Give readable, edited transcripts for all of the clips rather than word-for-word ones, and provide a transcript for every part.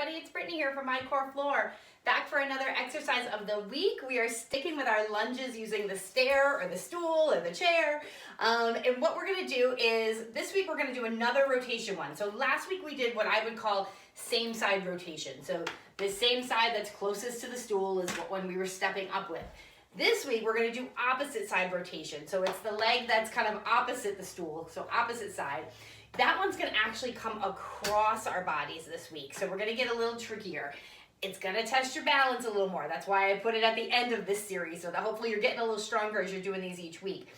everybody, it's Brittany here from My Core Floor. Back for another exercise of the week. We are sticking with our lunges using the stair or the stool or the chair. And what we're gonna do is, this week we're gonna do another rotation one. So last week we did what I would call same side rotation. So the same side that's closest to the stool is what one we were stepping up with. This week we're gonna do opposite side rotation. So it's the leg that's kind of opposite the stool, so opposite side. That one's gonna actually come across our bodies this week. So we're gonna get a little trickier. It's gonna test your balance a little more. That's why I put it at the end of this series, so that hopefully you're getting a little stronger as you're doing these each week.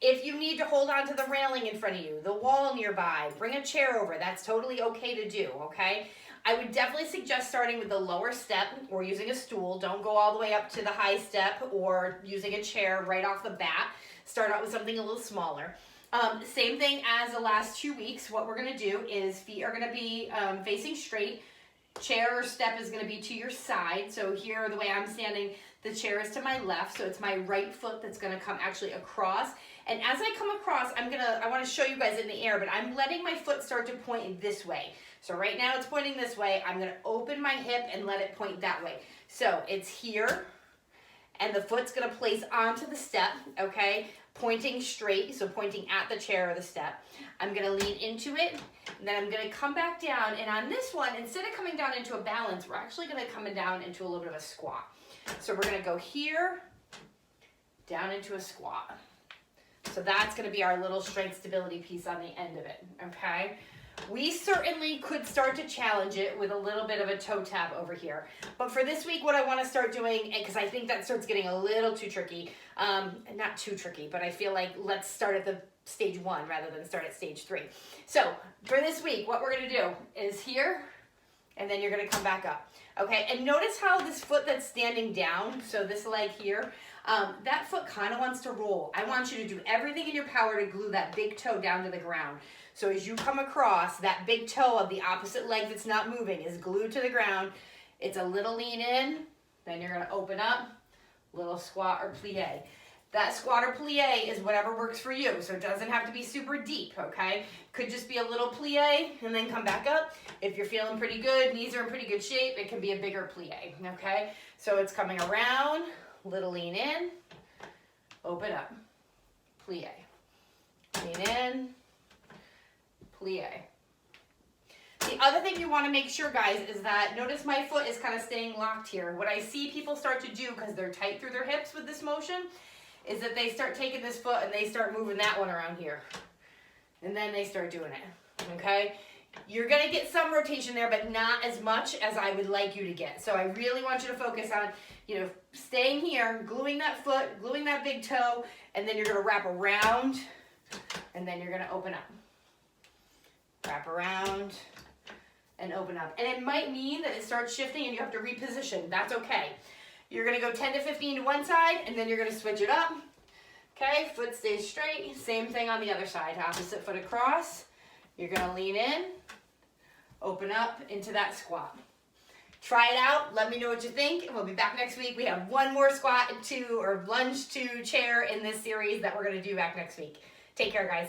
If you need to hold on to the railing in front of you, the wall nearby, bring a chair over. That's totally okay to do, okay? I would definitely suggest starting with the lower step or using a stool. Don't go all the way up to the high step or using a chair right off the bat. Start out with something a little smaller. Same thing as the last 2 weeks. What we're gonna do is feet are gonna be facing straight. Chair or step is gonna be to your side. So here, the way I'm standing, the chair is to my left. So it's my right foot that's gonna come actually across. And as I come across, I wanna show you guys in the air, but I'm letting my foot start to point this way. So right now it's pointing this way. I'm gonna open my hip and let it point that way. So it's here, and the foot's gonna place onto the step, okay? Pointing straight, so pointing at the chair or the step. I'm gonna lean into it, and then I'm gonna come back down, and on this one, instead of coming down into a balance, we're actually gonna come down into a little bit of a squat. So we're gonna go here, down into a squat. So that's gonna be our little strength stability piece on the end of it, okay? We certainly could start to challenge it with a little bit of a toe tap over here. But for this week, what I want to start doing, because I think that starts getting a little too tricky, not too tricky, but I feel like let's start at the stage 1 rather than start at stage 3. So for this week, what we're going to do is here, and then you're going to come back up. Okay, and notice how this foot that's standing down, so this leg here, that foot kind of wants to roll. I want you to do everything in your power to glue that big toe down to the ground. So as you come across, that big toe of the opposite leg that's not moving is glued to the ground. It's a little lean in, then you're gonna open up, little squat or plie. That squat or plie is whatever works for you, so it doesn't have to be super deep, okay? Could just be a little plie and then come back up. If you're feeling pretty good, knees are in pretty good shape, it can be a bigger plie, okay? So it's coming around, little lean in, open up, plie. Lean in, plie. The other thing you want to make sure, guys, is that notice my foot is kind of staying locked here. What I see people start to do, because they're tight through their hips with this motion, is that they start taking this foot and they start moving that one around here. And then they start doing it, okay? You're going to get some rotation there, but not as much as I would like you to get. So I really want you to focus on, staying here, gluing that foot, gluing that big toe, and then you're going to wrap around, and then you're going to open up. Wrap around and open up. And it might mean that it starts shifting and you have to reposition. That's okay. You're gonna go 10 to 15 to one side and then you're gonna switch it up. Okay, foot stays straight. Same thing on the other side. Opposite foot across. You're gonna lean in, open up into that squat. Try it out. Let me know what you think. We'll be back next week. We have one more squat to or lunge to chair in this series that we're gonna do back next week. Take care, guys.